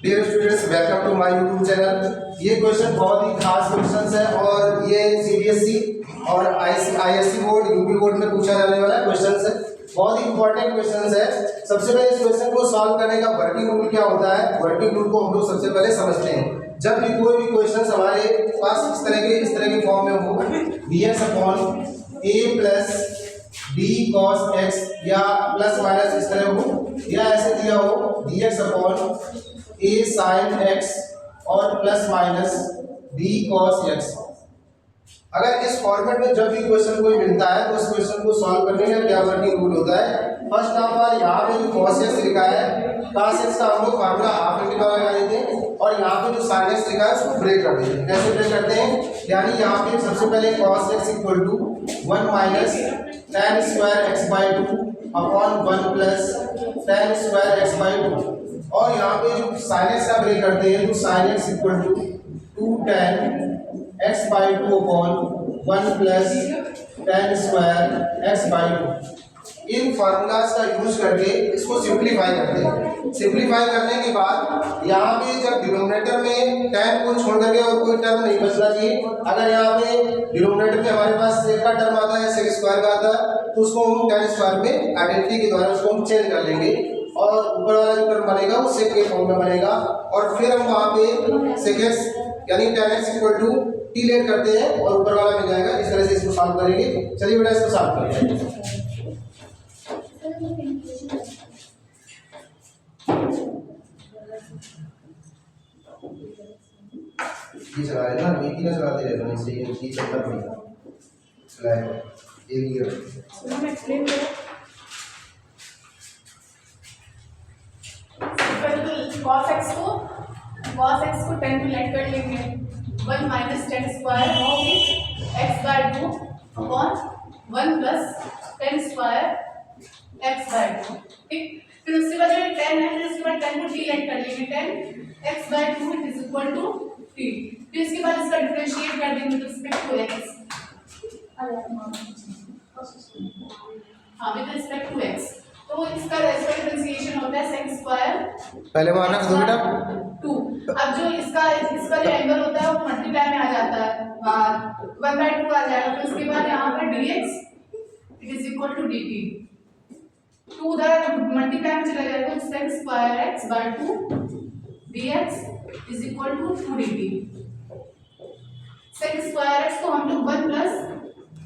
Dear students, welcome to my YouTube channel. ये question बहुत ही खास क्वेश्चंस है और ये सीबीएसई और आईएससी बोर्ड, यूपी बोर्ड में पूछा जाने वाला क्वेश्चंस है। बहुत ही इंपॉर्टेंट क्वेश्चंस है। सबसे पहले इस क्वेश्चन को सॉल्व करने का वर्किंग रूल क्या होता है, वर्किंग रूल को हम लोग सबसे पहले समझते हैं। जब भी कोई भी क्वेश्चन हमारे पास इस तरह के फॉर्म में हो, dx upon a plus b cos x या प्लस माइनस इस तरह हो, या ऐसे दिया हो dx upon a sin x और plus minus b cos x। अगर इस फॉर्मेट में जब भी क्वेश्चन कोई मिलता है तो उस क्वेश्चन को सॉल्व करने का क्या वर्किंग रूल होता है। फर्स्ट ऑफ ऑल यहाँ पे जो cos x लिखा है, cos x का हम लोग फार्मूला हाफ इंटीग्रल लगा देते हैं और यहाँ पे जो sin x लिखा है उसको ब्रेक कर देते हैं। कैसे ब्रेक करते हैं, यानी यहाँ पे सबसे पहले cos x equal to 1 minus tan square x by 2 upon 1 plus tan square x by 2, और यहाँ पे जो sin x का ब्रेक करते हैं तो sin x equal to 2 tan x by 2 upon 1 plus tan square x by 2। इन formulas का यूज करके इसको सिंप्लीफाई करते हैं। सिंप्लीफाई करने के बाद यहाँ पे जब डिनोमिनेटर में tan को छोड़ करके और कोई टर्म नहीं बचना चाहिए। अगर यहाँ पे डिनोमिनेटर में हमारे पास sec का टर्म आता है, sec स्क्वायर का आता है, तो उसको हम tan स्क्वायर में आइडेंटिटी के द्वारा उसको हम चेंज कर लेंगे और ऊपर वाला जो टर्म बनेगा वो sec के फॉर्म में बनेगा। और फिर हम वहाँ पे sec x यानी tan x equal to t let करते हैं और ऊपर वाला मिल जाएगा। इस तरह से इसको सॉल्व करेंगे। चलिए बेटा इसको सॉल्व करते हैं। ये चला रहे ना, एक ही ना चलाते रहते हैं, इसलिए ये चलता पड़ेगा। चलाएगा एक ही हम एक्सप्लेन करो। cos x को 10 पे लेट कर लेंगे। 1 minus tan square of x by 2 upon 1 plus tan square x by 2। ठीक, फिर उसके बाद जो 10 है, फिर उसके बाद 10 को t लेट कर लेंगे। 10 x by 2 is equal to t। फिर इसके बाद इसका डिफरेंशिएट कर देंगे विद रिस्पेक्ट टू x। हाँ, विद रिस्पेक्ट टू x। तो इसका डिफरेंशिएशन होता है sec स्क्वायर, पहले वहां रख दो बेटा 2। अब जो इसका जो एंगल होता है वो मल्टीप्लाई में आ जाता है, 1/2 आ जाएगा। फिर उसके बाद यहाँ पर dx it is equal to dt। 2 उधर मल्टीप्लाई में चला जाएगा तो sec square x by 2 dx is equal to 2 dt। sec square x को हम लोग 1 प्लस,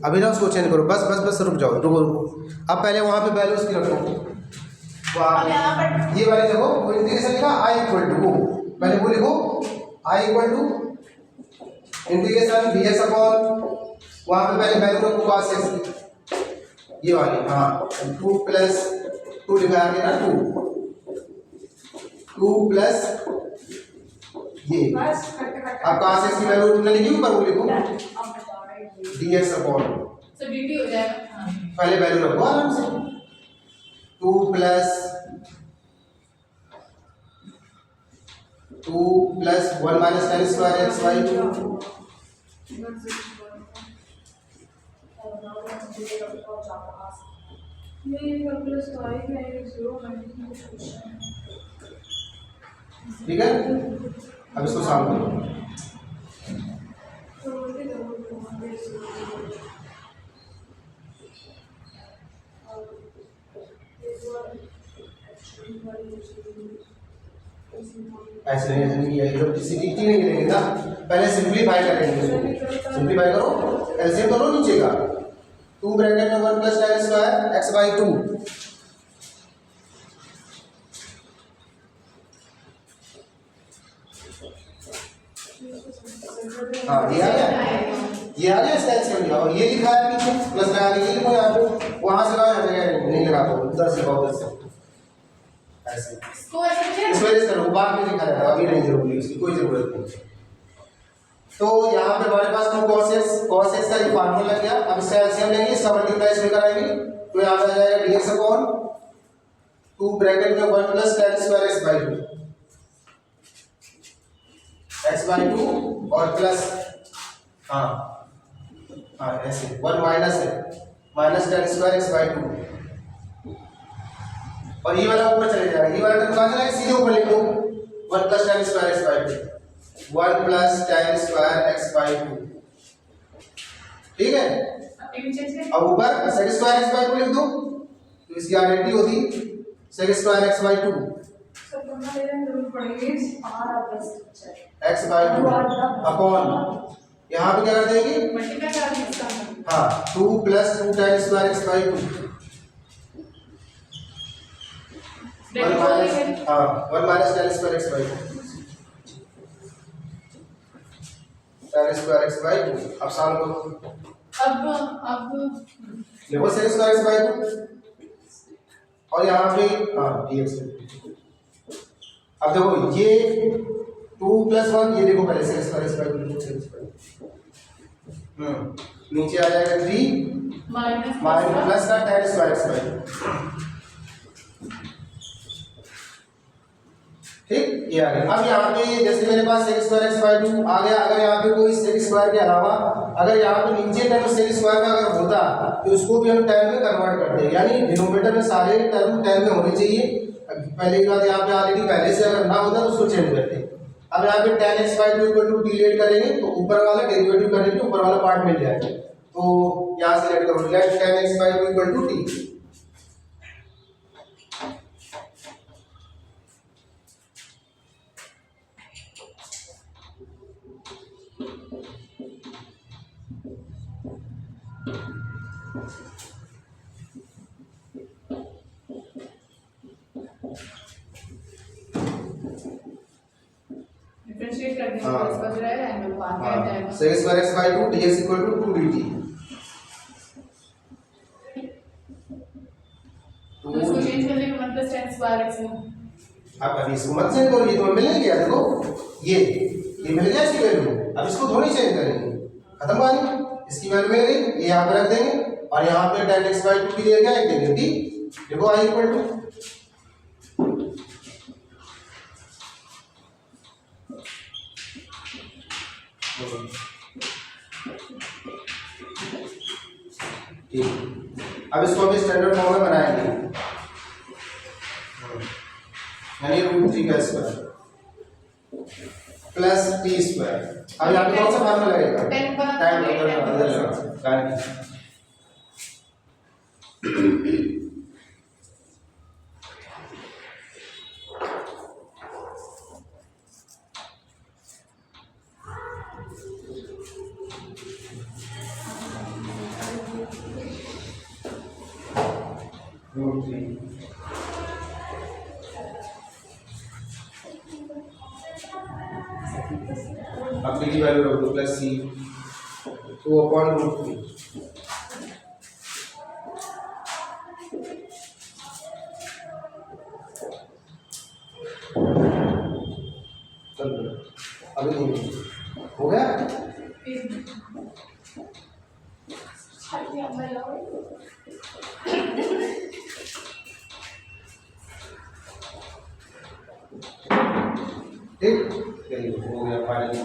अभी ना उसको चेंज करो, बस रुक जाओ, रुको। अब पहले वहां पे वैल्यूज की रखो। अब यहाँ पर ये वाले देखो, वो इंटीग्रेशन लिखा i इक्वल टू, पहले वो लिखो i equal to integration dx upon, वहां पे पहले वैल्यू रखो cos x, ये वाली, हाँ 2 प्लस 2 लिखा है ना, 2 प्लस ये। अब cos x की वैल्यू तुमने लिखी ऊपर, वो लिखो dx अपॉन, तो dt हो जाएगा। पहले वैल्यू रखो आराम से। 2 plus 1 minus tan square x by 2। ठीक है, अब इसको सॉल्व करो। ऐसे नहीं किया, जब किसी टी नहीं लेंगे ना, पहले सिंप्लीफाई करेंगे। सिंप्लीफाई करो, एलसीएम दोनों नीचे का 2 ब्रैकेट में 1 plus tan square x by 2। हाँ ये आ गया इसका एलसीएम लिया, और ये लिखा है पीछे प्लस लगा के, ये लिखो यहाँ पे, वहां से लगाओ, जगह नहीं लगा दो, उधर से लगाओ, उधर से ऐसे। इस वजह से वो बाद में लिखा जाएगा, अभी नहीं जरूरी, उसकी कोई जरूरत नहीं। तो यहाँ पे हमारे पास तो cos x का ये फार्मूला लग गया। अब इसका एलसीएम लेंगे, इसका मल्टीप्लाई इसमें कराएंगे, तो यहाँ पे आ जाएगा dx अपॉन 2 ब्रैकेट में 1 plus tan square x by 2 और प्लस, हाँ ऐसे 1 माइनस है, minus tan square x by 2, और ये वाला ऊपर चले जाएगा। ये वाला टर्म कहाँ चला जाएगा, सीधे ऊपर लिख दो 1 plus tan square x by 2, 1 plus tan square x by 2, ठीक है। अब ऊपर sec स्क्वायर x बाई 2 लिख दो, तो इसकी आइडेंटिटी होती sec square x by 2 x by 2 upon, यहाँ पे क्या कर देंगे, हाँ 2 plus 2 tan square x by 2, 1 minus, हाँ 1 minus tan square x by 2, tan square x by 2। अब सॉल्व करो, अब देखो sec स्क्वायर x बाई 2 और यहाँ पे हाँ dx। अब देखो ये 2 प्लस 1, ये देखो पहले sec स्क्वायर x बाई 2, नीचे आ जाएगा 3 माइनस प्लस का tan स्क्वायर x बाई 2, ठीक, ये आ गया। अब यहाँ पे जैसे मेरे पास sec स्क्वायर x बाई 2 आ गया, अगर यहाँ पे कोई sec स्क्वायर के अलावा अगर यहाँ पे नीचे टर्म sec स्क्वायर का अगर होता तो उसको भी हम टर्म में कन्वर्ट करते हैं, यानी डिनोमिनेटर में सारे टर्म टर्म में होने चाहिए। पहले की बात यहाँ पे ऑलरेडी पहले से अगर ना होता तो उसको चेंज करते हैं। अब यहाँ पे tan x by 2 equal to t let करेंगे तो ऊपर वाला डेरिवेटिव करने पे ऊपर वाला पार्ट मिल जाएगा, तो यहाँ से लेट करो, let tan x by 2 equal to t। Differentiate कर देंगे तो इसका जो है एंगल पास आ जाएगा। sec square x by 2 dx equal to 2 dt, तो इसको चेंज कर लेंगे 1 प्लस tan स्क्वायर x में। अब अभी इसको मत चेंज करो, ये तो मिल गया, देखो ये मिल गया इसकी वैल्यू, अब इसको थोड़ी चेंज करेंगे, खत्म कहानी। इसकी वैल्यू मिल गई, ये यहाँ पे रख देंगे और यहाँ पे tan x बाई 2 की जगह क्या लिख देंगे t, देखो i इक्वल टू ठीक। अब इसको हम स्टैंडर्ड फॉर्म में बनाएंगे, यानी √3 का स्क्वायर प्लस टी स्क्वायर। अब यहाँ पे कौन सा फॉर्मूला लगेगा, टाइम √3 अपनी की वैल्यू रख दो प्लस सी 2 अपॉन √3। अभी हो गया, ठीक, चलिए हो गया फाइनली,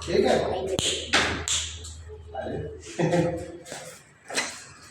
ठीक है।